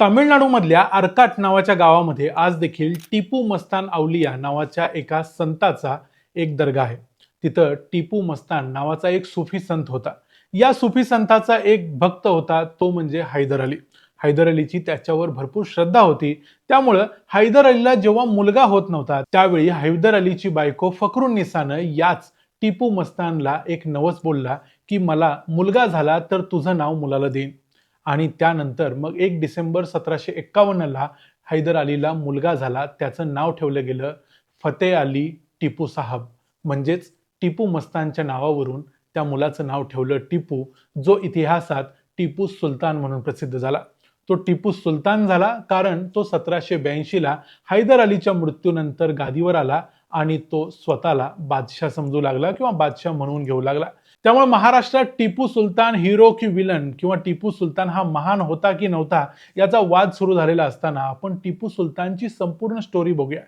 तामिळनाडूमधल्या अर्काट नावाच्या गावामध्ये आज देखील टिपू मस्तान औलिया नावाच्या एका संताचा एक दर्गा आहे. तिथं टिपू मस्तान नावाचा एक सुफी संत होता. या सुफी संताचा एक भक्त होता, तो म्हणजे हैदर अली. हैदर अलीची त्याच्यावर भरपूर श्रद्धा होती. त्यामुळं हैदर अलीला जेव्हा मुलगा होत नव्हता त्यावेळी हैदर अलीची बायको फखरुन्निसानं याच टिपू मस्तानला एक नवस बोलला की मला मुलगा झाला तर तुझं नाव मुलाला देईन. आणि त्यानंतर मग 1 डिसेंबर 1751ला हैदर अलीला मुलगा झाला. त्याचं नाव ठेवलं गेलं फतेह अली टिपू साहब, म्हणजेच टिपू मस्तानच्या नावावरून त्या मुलाचं नाव ठेवलं टिपू, जो इतिहासात टिपू सुलतान म्हणून प्रसिद्ध झाला. तो टिपू सुलतान झाला कारण तो 1782ला हैदर अलीच्या मृत्यूनंतर गादीवर आला आणि तो स्वतःला बादशाह समजू लागला किंवा बादशाह म्हणून घेऊ लागला. त्यामुळे महाराष्ट्रात टिपू सुलतान हिरो की विलन किंवा टिपू सुलतान हा महान होता की नव्हता याचा वाद सुरू झालेला असताना आपण टिपू सुलतानची संपूर्ण स्टोरी बघूया.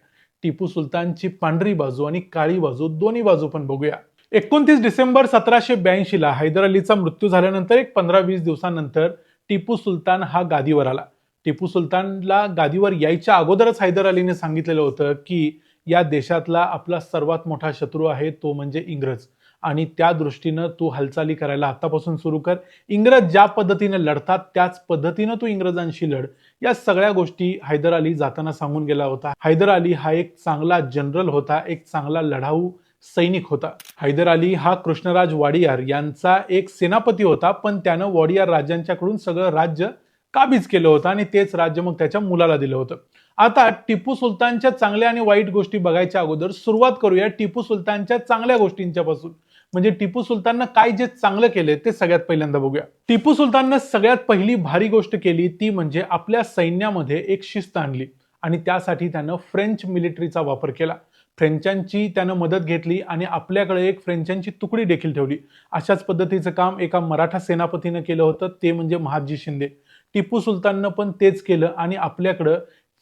टिपू सुलतानची पांढरी बाजू आणि काळी बाजू दोन्ही बाजू पण बघूया. 29 डिसेंबर 1782ला हैदर अलीचा मृत्यू झाल्यानंतर एक 15-20 दिवसांनंतर टिपू सुलतान हा गादीवर आला. टिपू सुलतानला गादीवर यायच्या अगोदरच हैदर अलीने सांगितलेलं होतं की या देशातला आपला सर्वात मोठा शत्रू आहे तो म्हणजे इंग्रज, आणि त्या दृष्टीनं तू हालचाली करायला आतापासून सुरू कर. इंग्रज ज्या पद्धतीने लढतात त्याच पद्धतीनं तू इंग्रजांशी लढ. या सगळ्या गोष्टी हैदर अली जाताना सांगून गेला होता. हैदर अली हा एक चांगला जनरल होता, एक चांगला लढाऊ सैनिक होता. हैदर अली हा कृष्णराज वाडियार यांचा एक सेनापती होता, पण त्यानं वाडियार राजांच्याकडून सगळं राज्य काबीज केलं होतं आणि तेच राज्य मग त्याच्या मुलाला दिलं होतं. आता टिपू सुलतानच्या चांगल्या आणि वाईट गोष्टी बघायच्या अगोदर सुरुवात करूया टिपू सुलतानच्या चांगल्या गोष्टींच्या पासून. म्हणजे टिपू सुलताननं काय जे चांगलं केले ते सगळ्यात पहिल्यांदा बघूया. टिपू सुलताननं सगळ्यात पहिली भारी गोष्ट केली ती म्हणजे आपल्या सैन्यामध्ये एक शिस्त आणली आणि त्यासाठी त्यानं फ्रेंच मिलिटरीचा वापर केला. फ्रेंचांची त्यानं मदत घेतली आणि आपल्याकडे एक फ्रेंचांची तुकडी देखील ठेवली. अशाच पद्धतीचं काम एका मराठा सेनापतीनं केलं होतं, ते म्हणजे महादजी शिंदे. टिपू सुलताननं पण तेच केलं आणि आपल्याकडं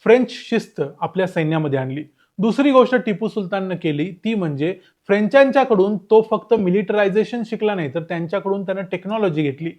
फ्रेंच शिस्त आपल्या सैन्यामध्ये आणली. दुसरी गोष्ट टिपू सुलताननं केली ती म्हणजे फ्रेंचांच्याकडून तो फक्त मिलिटरायझेशन शिकला नाही तर त्यांच्याकडून त्यानं टेक्नॉलॉजी घेतली.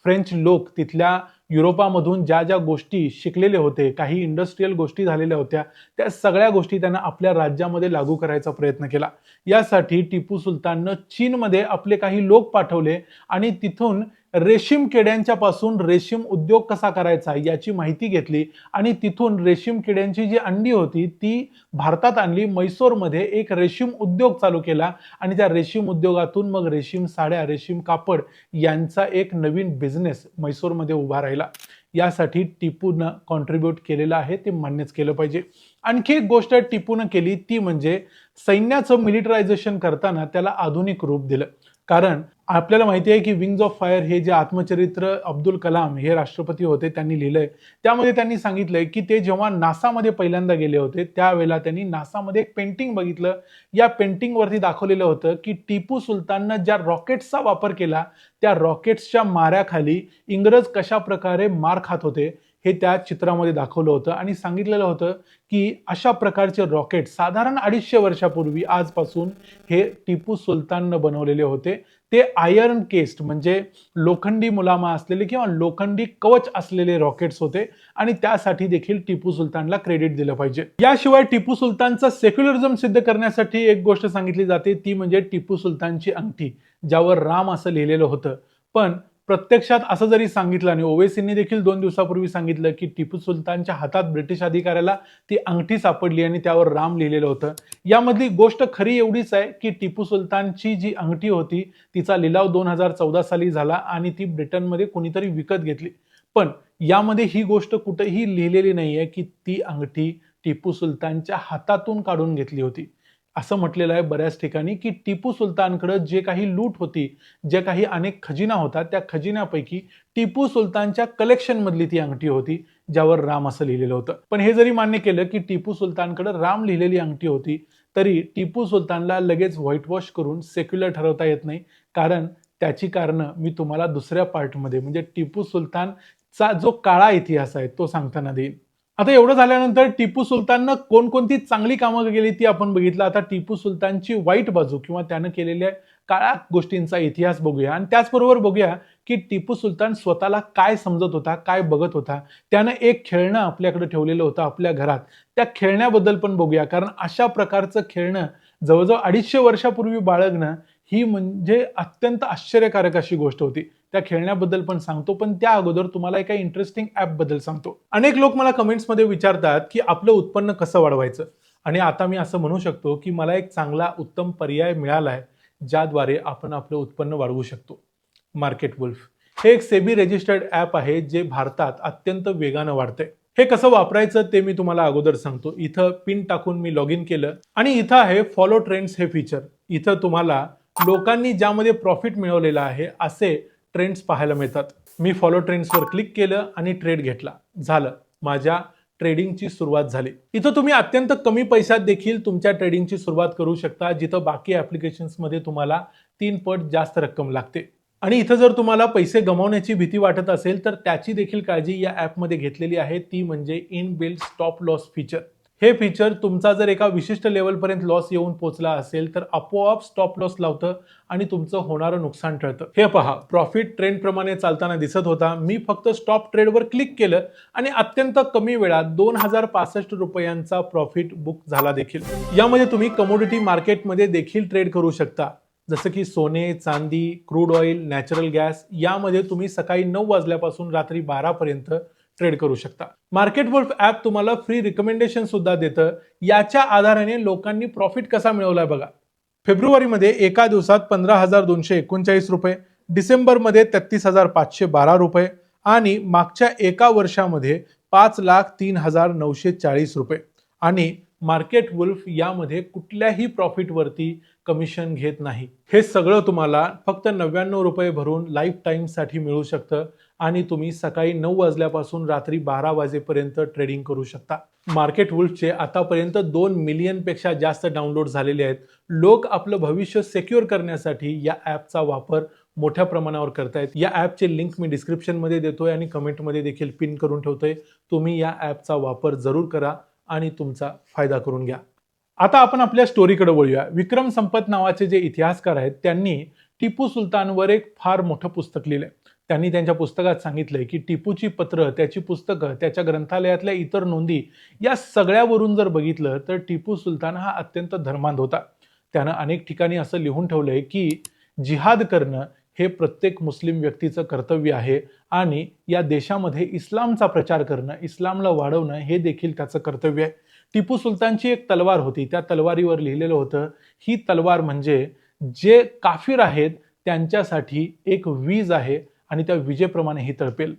फ्रेंच लोक तिथल्या युरोपामधून ज्या ज्या गोष्टी शिकलेले होते, काही इंडस्ट्रियल गोष्टी झालेल्या होत्या, त्या सगळ्या गोष्टी त्यानं आपल्या राज्यामध्ये लागू करायचा प्रयत्न केला. यासाठी टिपू सुलताननं चीनमध्ये आपले काही लोक पाठवले आणि तिथून रेशीम किड्यांच्या पासून रेशीम उद्योग कसा करायचा याची माहिती घेतली आणि तिथून रेशीम किड्यांची जी अंडी होती ती भारतात आणली. म्हैसूरमध्ये एक रेशीम उद्योग चालू केला आणि त्या रेशीम उद्योगातून मग रेशीम साड्या, रेशीम कापड यांचा एक नवीन बिझनेस म्हैसूरमध्ये उभा राहिला. यासाठी टिपूनं कॉन्ट्रीब्यूट केलेलं आहे, ते मान्यच केलं पाहिजे. आणखी एक गोष्ट टिपूनं केली ती म्हणजे सैन्याचं मिलिटरायझेशन करताना त्याला आधुनिक रूप दिलं. कारण आपल्याला माहिती आहे की विंग्स ऑफ फायर हे जे आत्मचरित्र अब्दुल कलाम हे राष्ट्रपती होते त्यांनी लिहिलंय, त्यामध्ये त्यांनी सांगितलंय की ते जेव्हा नासामध्ये पहिल्यांदा गेले होते त्यावेळेला त्यांनी नासामध्ये एक पेंटिंग बघितलं. या पेंटिंगवरती दाखवलेलं होतं की टिपू सुलताननं ज्या रॉकेट्सचा वापर केला त्या रॉकेट्सच्या माऱ्याखाली इंग्रज कशा प्रकारे मार खात होते हे त्या चित्रामध्ये दाखवलं होतं आणि सांगितलेलं होतं की अशा प्रकारचे रॉकेट साधारण 250 वर्षापूर्वी आजपासून हे टिपू सुलताननं बनवलेले होते. ते आयर्न केस्ट म्हणजे लोखंडी मुलामा असलेले किंवा लोखंडी कवच असलेले रॉकेट्स होते आणि त्यासाठी देखील टिपू सुलतानला क्रेडिट दिलं पाहिजे. याशिवाय टिपू सुलतानचा सेक्युलरिझम सिद्ध करण्यासाठी एक गोष्ट सांगितली जाते ती म्हणजे टिपू सुलतानची अंगठी, ज्यावर राम असं लिहिलेलं होतं. पण प्रत्यक्षात असं जरी सांगितलं आणि ओवेसींनी देखील 2 दिवसापूर्वी सांगितलं की टिपू सुलतानच्या हातात ब्रिटिश अधिकाऱ्याला ती अंगठी सापडली आणि त्यावर राम लिहिलेलं होतं. यामधली गोष्ट खरी एवढीच आहे की टिपू सुलतानची जी अंगठी होती तिचा लिलाव 2014 साली झाला आणि ती ब्रिटनमध्ये कुणीतरी विकत घेतली. पण यामध्ये ही गोष्ट कुठेही लिहिलेली नाहीये की ती अंगठी टिपू सुलतानच्या हातातून काढून घेतली होती. असं म्हटलेलं आहे बऱ्याच ठिकाणी की टिपू सुलतानकडे जे काही लूट होती, जे काही अनेक खजिना होता, त्या खजिन्यापैकी टिपू सुलतानच्या कलेक्शन मधली ती अंगठी होती ज्यावर राम असं लिहिलेलं होतं. पण हे जरी मान्य केलं की टिपू सुलतानकडे राम लिहिलेली अंगठी होती तरी टिपू सुलतानला लगेच व्हाईट वॉश करून सेक्युलर ठरवता येत नाही. कारण त्याची कारणं मी तुम्हाला दुसऱ्या पार्टमध्ये म्हणजे टिपू सुलतानचा जो काळा इतिहास आहे तो सांगताना देईन. आता एवढं झाल्यानंतर टिपू सुलताननं कोणकोणती चांगली कामं केली ती आपण बघितलं. आता टिपू सुलतानची वाईट बाजू किंवा त्यानं केलेल्या काळा गोष्टींचा इतिहास बघूया आणि त्याचबरोबर बघूया की टिपू सुलतान स्वतःला काय समजत होता, काय बघत होता. त्यानं एक खेळणं आपल्याकडे ठेवलेलं होतं आपल्या घरात. त्या खेळण्याबद्दल पण बघूया, कारण अशा प्रकारचं खेळणं जवळजवळ 250 वर्षापूर्वी बाळगणं ही म्हणजे अत्यंत आश्चर्यकारक अशी गोष्ट होती. त्या खेळण्याबद्दल पण सांगतो, पण त्या अगोदर तुम्हाला एका इंटरेस्टिंग ॲप बद्दल सांगतो. अनेक लोक मला कमेंट्समध्ये विचारतात की आपलं उत्पन्न कसं वाढवायचं, आणि आता मी असं म्हणू शकतो की मला एक चांगला उत्तम पर्याय मिळाला आहे, ज्याद्वारे आपण आपलं उत्पन्न वाढवू शकतो. मार्केट वुल्फ हे एक सेबी रजिस्टर्ड ॲप आहे, जे भारतात अत्यंत वेगानं वाढतंय. हे कसं वापरायचं ते मी तुम्हाला अगोदर सांगतो. इथं पिन टाकून मी लॉग इन केलं आणि इथं आहे फॉलो ट्रेंड्स हे फीचर. इथं तुम्हाला लोकांनी ज्यामध्ये प्रॉफिट मिळवलेलं आहे असे ट्रेंड्स पाहायला मिळतात. मी फॉलो ट्रेंड्सवर क्लिक केलं आणि ट्रेड घेतला. झालं, माझ्या ट्रेडिंगची सुरुवात झाली. इथं तुम्ही अत्यंत कमी पैशात देखील तुमच्या ट्रेडिंगची सुरुवात करू शकता, जिथं बाकी ॲप्लिकेशन्समध्ये तुम्हाला 3 पट जास्त रक्कम लागते. आणि इथं जर तुम्हाला पैसे गमावण्याची भीती वाटत असेल तर त्याची देखील काळजी या ॲपमध्ये घेतलेली आहे, ती म्हणजे इनबिल्ट स्टॉप लॉस फीचर. हे फीचर तुमचा जर एका विशिष्ट लेवलपर्यंत लॉस येऊन पोहोचला असेल तर आपोआप स्टॉप लॉस लावतं आणि तुमचं होणारं नुकसान टळतं. हे पहा, प्रॉफिट ट्रेंड प्रमाणे चालताना दिसत होता. मी फक्त स्टॉप ट्रेडवर क्लिक केलं आणि अत्यंत कमी वेळात 2065 रुपयांचा प्रॉफिट बुक झाला देखील. यामध्ये तुम्ही कमोडिटी मार्केटमध्ये देखील ट्रेड करू शकता, जसं की सोने, चांदी, क्रूड ऑइल, नॅचरल गॅस. यामध्ये तुम्ही सकाळी 9 वाजल्यापासून रात्री 12 पर्यंत ट्रेड करू शकता. मार्केट वुल्फ ॲप तुम्हाला फ्री रिकमेंडेशन सुद्धा देतं. याच्या आधाराने लोकांनी प्रॉफिट कसा मिळवलाय बघा. फेब्रुवारीमध्ये एका दिवसात 15,239 रुपये, डिसेंबरमध्ये 33,512 रुपये आणि मागच्या एका वर्षामध्ये 5,03,940 रुपये. आणि मार्केट वुल्फ यामध्ये कुठल्याही प्रॉफिटवरती कमिशन घेत नाही. हे सगळं तुम्हाला फक्त 99 रुपये भरून लाईफ टाईमसाठी मिळू शकतं आणि तुम्ही सकाळी 9 वाजल्यापासून रात्री 12 वाजेपर्यंत ट्रेडिंग करू शकता. मार्केट वुल्फचे आतापर्यंत 2 मिलियनपेक्षा जास्त डाउनलोड झालेले आहेत. लोक आपलं भविष्य सिक्युअर करण्यासाठी या ॲपचा वापर मोठ्या प्रमाणावर करतायत. या ॲपचे लिंक मी डिस्क्रिप्शनमध्ये देतोय आणि कमेंटमध्ये देखील पिन करून ठेवतोय. तुम्ही या ॲपचा वापर जरूर करा आणि तुमचा फायदा करून घ्या. आता आपण आपल्या स्टोरीकडे वळूया. विक्रम संपत नावाचे जे इतिहासकार आहेत, त्यांनी टिपू सुलतानवर एक फार मोठं पुस्तक लिहिलंय. त्यांनी त्यांच्या पुस्तकात सांगितलंय की टिपूची पत्र, त्याची पुस्तकं, त्याच्या ग्रंथालयातल्या इतर नोंदी या सगळ्यावरून जर बघितलं तर टिपू सुलतान हा अत्यंत धर्मांध होता. त्यानं अनेक ठिकाणी असं लिहून ठेवलंय की जिहाद करणं हे प्रत्येक मुस्लिम व्यक्तीचं कर्तव्य आहे आणि या देशामध्ये इस्लामचा प्रचार करणं, इस्लामला वाढवणं हे देखील त्याचं कर्तव्य आहे. टिपू सुलतानची एक तलवार होती. त्या तलवारीवर लिहिलेलं होतं, ही तलवार म्हणजे जे काफिर आहेत त्यांच्यासाठी एक वीज आहे आणि त्या विजेप्रमाणे ही तळपेल.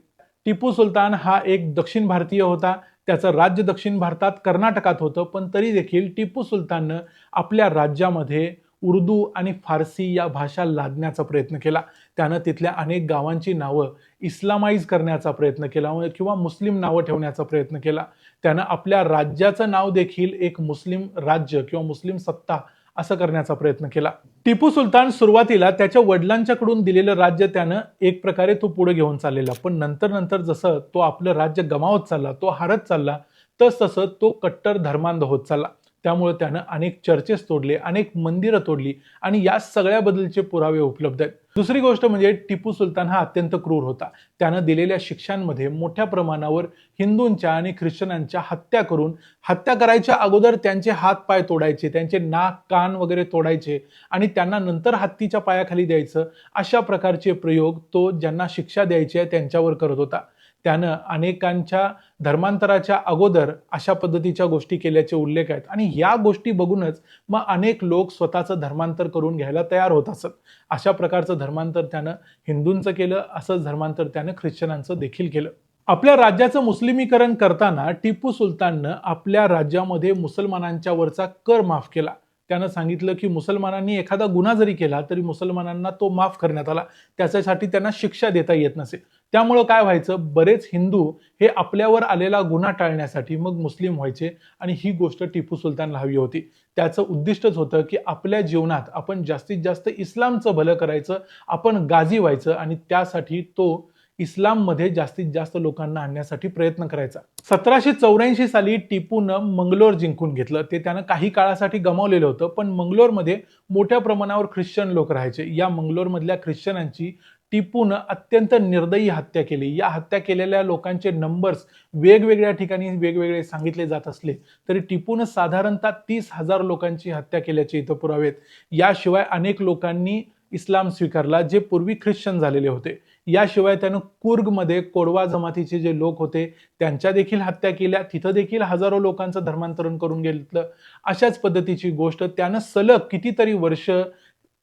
टिपू सुलतान हा एक दक्षिण भारतीय होता. त्याचं राज्य दक्षिण भारतात कर्नाटकात होतं, पण तरी देखील टिपू सुलताननं आपल्या राज्यामध्ये उर्दू आणि फारसी या भाषा लादण्याचा प्रयत्न केला. त्यानं तिथल्या अनेक गावांची नावं इस्लामाइज करण्याचा प्रयत्न केला किंवा मुस्लिम नावं ठेवण्याचा प्रयत्न केला. त्यानं आपल्या राज्याचं नाव देखील एक मुस्लिम राज्य किंवा मुस्लिम सत्ता असं करण्याचा प्रयत्न केला. टिपू सुलतान सुरुवातीला त्याच्या वडिलांच्याकडून दिलेलं राज्य त्यानं एक प्रकारे तो पुढे घेऊन चाललेला, पण नंतर नंतर जसं तो आपलं राज्य गमावत चालला, तो हारत चालला, तसं तो कट्टर धर्मांध होत चालला. त्यामुळे त्यानं अनेक चर्चेस तोडले, अनेक मंदिरं तोडली आणि या सगळ्याबद्दलचे पुरावे उपलब्ध आहेत. दुसरी गोष्ट म्हणजे टिपू सुलतान हा अत्यंत क्रूर होता. त्यानं दिलेल्या शिक्षांमध्ये मोठ्या प्रमाणावर हिंदूंच्या आणि ख्रिश्चनांच्या हत्या करून, हत्या करायच्या अगोदर त्यांचे हात पाय तोडायचे, त्यांचे नाक कान वगैरे तोडायचे आणि त्यांना नंतर हत्तीच्या पायाखाली द्यायचं. अशा प्रकारचे प्रयोग तो ज्यांना शिक्षा द्यायची आहे त्यांच्यावर करत होता. त्यानं अनेकांच्या धर्मांतराच्या अगोदर अशा पद्धतीच्या गोष्टी केल्याचे उल्लेख आहेत आणि या गोष्टी बघूनच मग अनेक लोक स्वतःचं धर्मांतर करून घ्यायला तयार होत असत. अशा प्रकारचं धर्मांतर त्यानं हिंदूंचं केलं, असंच धर्मांतर त्यानं ख्रिश्चनांचं देखील केलं. आपल्या राज्याचं मुस्लिमीकरण करताना टिपू सुलताननं आपल्या राज्यामध्ये मुसलमानांच्या वरचा कर माफ केला. त्यानं सांगितलं की मुसलमानांनी एखादा गुन्हा जरी केला तरी मुसलमानांना तो माफ करण्यात आला, त्याच्यासाठी त्यांना शिक्षा देता येत नसे. त्यामुळं काय व्हायचं, बरेच हिंदू हे आपल्यावर आलेला गुन्हा टाळण्यासाठी मग मुस्लिम व्हायचे आणि ही गोष्ट टिपू सुलतानला हवी होती. त्याचं उद्दिष्टच होतं की आपल्या जीवनात आपण जास्तीत जास्त इस्लामचं भलं करायचं, आपण गाझी व्हायचं आणि त्यासाठी तो इस्लाममध्ये जास्तीत जास्त लोकांना आणण्यासाठी प्रयत्न करायचा. 1784 साली टिपूनं मंगलोर जिंकून घेतलं. ते त्यानं काही काळासाठी गमावलेलं होतं, पण मंगलोरमध्ये मोठ्या प्रमाणावर ख्रिश्चन लोक राहायचे. या मंगलोरमधल्या ख्रिश्चनांची टिपूनं अत्यंत निर्दयी हत्या केली. या हत्या केलेल्या लोकांचे नंबर्स वेगवेगळ्या ठिकाणी वेगवेगळे सांगितले जात असले तरी टिपूनं साधारणतः 30,000 लोकांची हत्या केल्याचे इथं पुरावे आहेत. याशिवाय अनेक लोकांनी इस्लाम स्वीकारला जे पूर्वी ख्रिश्चन झालेले होते. याशिवाय त्यानं कुर्गमध्ये कोडवा जमातीचे जे लोक होते त्यांच्या देखील हत्या केल्या. तिथं देखील हजारो लोकांचं धर्मांतरण करून घेतलं. अशाच पद्धतीची गोष्ट त्यानं सलग कितीतरी वर्ष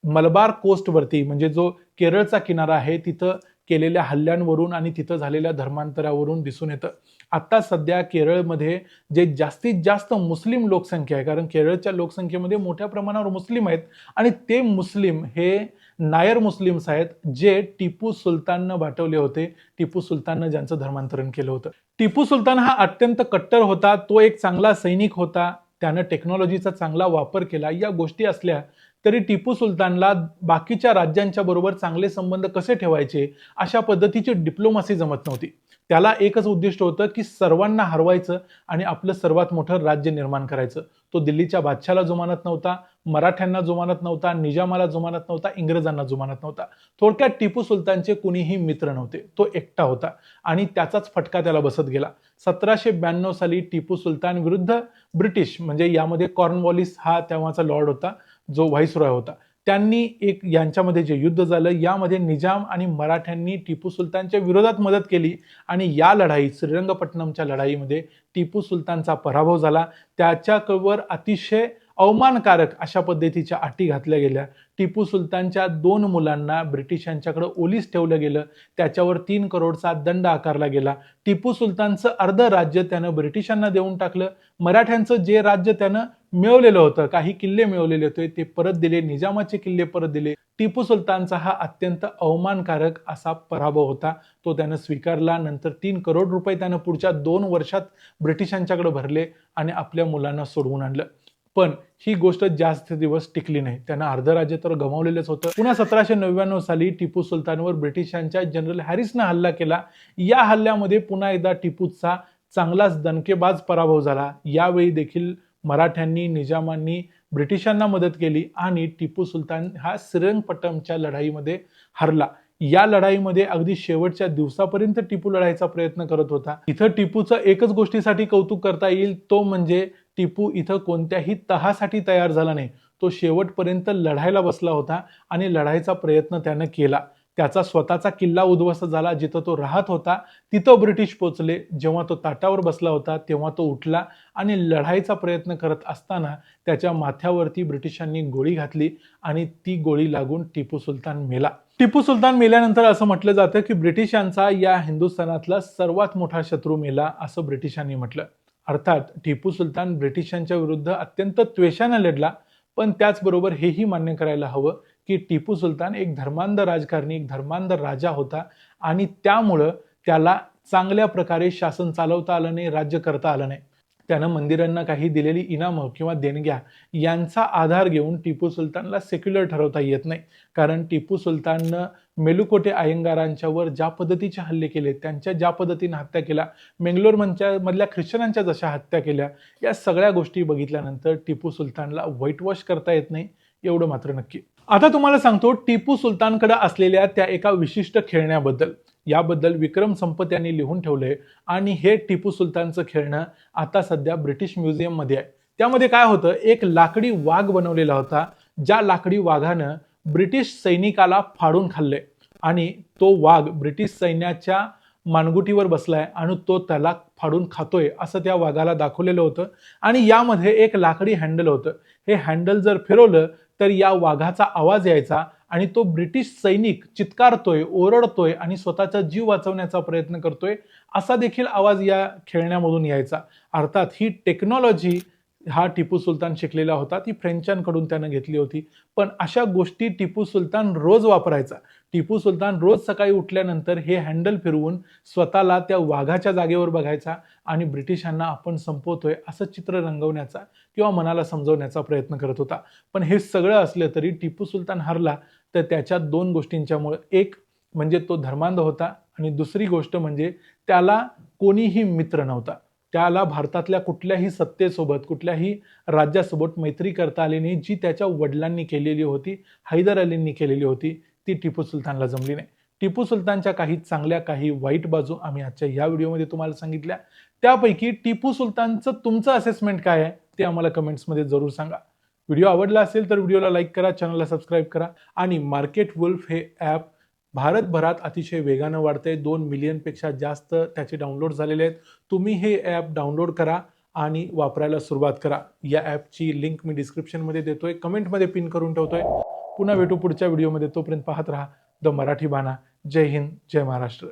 मलबार कोस्टवरती म्हणजे जो केरळचा किनारा आहे तिथं केलेल्या हल्ल्यांवरून आणि तिथं झालेल्या धर्मांतरावरून दिसून येतं. आता सध्या केरळमध्ये जे जास्तीत जास्त मुस्लिम लोकसंख्या आहे, कारण केरळच्या लोकसंख्येमध्ये मोठ्या प्रमाणावर मुस्लिम आहेत आणि ते मुस्लिम हे नायर मुस्लिम्स आहेत जे टिपू सुलताननं वाटवले होते. टिपू सुलताननं ज्यांचं धर्मांतरण केलं होतं. टिपू सुलतान हा अत्यंत कट्टर होता. तो एक चांगला सैनिक होता. त्यानं टेक्नॉलॉजीचा चांगला वापर केला. या गोष्टी असल्या तरी टिपू सुलतानला बाकीच्या राज्यांच्या बरोबर चांगले संबंध कसे ठेवायचे अशा पद्धतीची डिप्लोमसी जमत नव्हती. त्याला एकच उद्दिष्ट होतं की सर्वांना हरवायचं आणि आपलं सर्वात मोठं राज्य निर्माण करायचं. तो दिल्लीच्या बादशाला जुमानत नव्हता, मराठ्यांना जुमानत नव्हता, निजामाला जुमानत नव्हता, इंग्रजांना जुमानत नव्हता. थोडक्यात टिपू सुलतानचे कुणीही मित्र नव्हते. तो एकटा होता आणि त्याचाच फटका त्याला बसत गेला. 1792 साली टिपू सुलतान विरुद्ध ब्रिटिश म्हणजे यामध्ये कॉर्नवॉलिस हा तेव्हाचा लॉर्ड होता जो व्हाईसरॉय होता. त्यांनी एक यांच्यामध्ये जे युद्ध झालं यामध्ये निजाम आणि मराठ्यांनी टिपू सुलतानच्या विरोधात मदत केली आणि या लढाईत श्रीरंगपट्टणमच्या लढाईमध्ये टिपू सुलतानचा पराभव झाला. त्याच्यावर अतिशय अवमानकारक अशा पद्धतीच्या अटी घातल्या गेल्या. टिपू सुलतानच्या 2 मुलांना ब्रिटिशांच्याकडे ओलीस ठेवलं गेलं. त्याच्यावर 3 करोडचा दंड आकारला गेला. टिपू सुलतानचं अर्ध राज्य त्यानं ब्रिटिशांना देऊन टाकलं. मराठ्यांचं जे राज्य त्यानं मिळवलेलं होतं, काही किल्ले मिळवलेले होते ते परत दिले. निजामाचे किल्ले परत दिले. टिपू सुलतानचा हा अत्यंत अवमानकारक असा पराभव होता. तो त्यानं स्वीकारला. नंतर 3 करोड रुपये त्यानं पुढच्या 2 वर्षात ब्रिटिशांच्याकडे भरले आणि आपल्या मुलांना सोडवून आणलं. पण ही गोष्ट जास्त दिवस टिकली नाही. त्यानं अर्ध राज्य तर गमावलेलंच होतं. पुन्हा 1799 साली टिपू सुलतानवर ब्रिटिशांच्या जनरल हॅरिसनं हल्ला केला. या हल्ल्यामध्ये पुन्हा एकदा टिपूचा चांगलाच दणकेबाज पराभव झाला. यावेळी देखील मराठ्यांनी निजामांनी ब्रिटिशांना मदत केली आणि टिपू सुलतान हा श्रीरंगपट्टमच्या लढाईमध्ये हरला. या लढाईमध्ये अगदी शेवटच्या दिवसापर्यंत टिपू लढायचा प्रयत्न करत होता. इथं टिपूचं एकच गोष्टीसाठी कौतुक करता येईल, तो म्हणजे टिपू इथं कोणत्याही तहासाठी तयार झाला नाही. तो शेवटपर्यंत लढायला बसला होता आणि लढायचा प्रयत्न त्यानं केला. त्याचा स्वतःचा किल्ला उद्ध्वस्त झाला. जिथं तो राहत होता तिथं ब्रिटिश पोचले. जेव्हा तो ताटावर बसला होता तेव्हा तो उठला आणि लढायचा प्रयत्न करत असताना त्याच्या माथ्यावरती ब्रिटिशांनी गोळी घातली आणि ती गोळी लागून टिपू सुलतान मेला. टिपू सुलतान मेल्यानंतर असं म्हटलं जातं की ब्रिटिशांचा या हिंदुस्थानातला सर्वात मोठा शत्रू मेला असं ब्रिटिशांनी म्हटलं. अर्थात टिपू सुलतान ब्रिटिशांच्या विरुद्ध अत्यंत त्वेषानं लढला, पण त्याचबरोबर हेही मान्य करायला हवं की टिपू सुलतान एक धर्मांध राजकारणी, एक धर्मांध राजा होता आणि त्यामुळं त्याला चांगल्या प्रकारे शासन चालवता आलं नाही, राज्य करता आलं नाही. त्यानं मंदिरांना काही दिलेली इनामं किंवा देणग्या यांचा आधार घेऊन टिपू सुलतानला सेक्युलर ठरवता येत नाही. कारण टिपू सुलताननं मेलुकोटे अय्यंगारांच्यावर ज्या पद्धतीचे हल्ले केले, त्यांच्या ज्या पद्धतीने हत्या केल्या, मेंगलोर मधल्या ख्रिश्चनांच्या जशा हत्या केल्या, या सगळ्या गोष्टी बघितल्यानंतर टिपू सुलतानला व्हाईट वॉश करता येत नाही एवढं मात्र नक्की. आता तुम्हाला सांगतो टिपू सुलतानकडे असलेल्या त्या एका विशिष्ट खेळण्याबद्दल. याबद्दल विक्रम संपत यांनी लिहून ठेवलंय आणि हे टिपू सुलतानचं खेळणं आता सध्या ब्रिटिश म्युझियम मध्ये आहे. त्यामध्ये काय होतं, एक लाकडी वाघ बनवलेला होता. ज्या लाकडी वाघानं ब्रिटिश सैनिकाला फाडून खाल्लंय आणि तो वाघ ब्रिटिश सैन्याच्या मानगुटीवर बसलाय आणि तो त्याला फाडून खातोय असं त्या वाघाला दाखवलेलं होतं. आणि यामध्ये एक लाकडी हँडल होतं. हे हँडल जर फिरवलं तर या वाघाचा आवाज यायचा आणि तो ब्रिटिश सैनिक चित्कारतोय, ओरडतोय आणि स्वतःचा जीव वाचवण्याचा प्रयत्न करतोय असा देखील आवाज या खेळण्यामधून यायचा. अर्थात ही टेक्नॉलॉजी हा टिपू सुलतान शिकलेला होता, ती फ्रेंचांकडून त्यानं घेतली होती. पण अशा गोष्टी टिपू सुलतान रोज वापरायचा. टिपू सुलतान रोज सकाळी उठल्यानंतर हे हँडल फिरवून स्वतःला त्या वाघाच्या जागेवर बघायचा आणि ब्रिटिशांना आपण संपवतोय असं चित्र रंगवण्याचा किंवा मनाला समजवण्याचा प्रयत्न करत होता. पण हे सगळं असलं तरी टिपू सुलतान हरला तर त्याच्या 2 गोष्टींच्यामुळे. एक म्हणजे तो धर्मांध होता आणि दुसरी गोष्ट म्हणजे त्याला कोणीही मित्र नव्हता. त्याला भारतातल्या कुठल्याही सत्तेसोबत, कुठल्याही राज्यासोबत मैत्री करता आली नाही. जी त्याच्या वडिलांनी केलेली होती, हैदर अलींनी केलेली होती, ती टिपू सुलतानला जमली नाही. टिपू सुलतानच्या काही चांगल्या, काही वाईट बाजू आम्ही आजच्या या व्हिडिओमध्ये तुम्हाला सांगितल्या. त्यापैकी टिपू सुलतानचं तुमचं असेसमेंट काय आहे ते आम्हाला कमेंट्समध्ये जरूर सांगा. व्हिडिओ आवडला असेल तर व्हिडिओला लाईक करा, चॅनलला सबस्क्राईब करा आणि मार्केट वुल्फ हे ॲप भारतभरात अतिशय वेगानं वाढतंय. 2 मिलियनपेक्षा जास्त त्याचे डाउनलोड झालेले आहेत. तुम्ही हे ॲप डाउनलोड करा आणि वापरायला सुरुवात करा. या ॲपची लिंक मी डिस्क्रिप्शनमध्ये देतोय, कमेंटमध्ये पिन करून ठेवतोय. पुन्हा भेटू पुढच्या व्हिडिओमध्ये. तोपर्यंत पाहत राहा द मराठी बाणा. जय हिंद, जय महाराष्ट्र.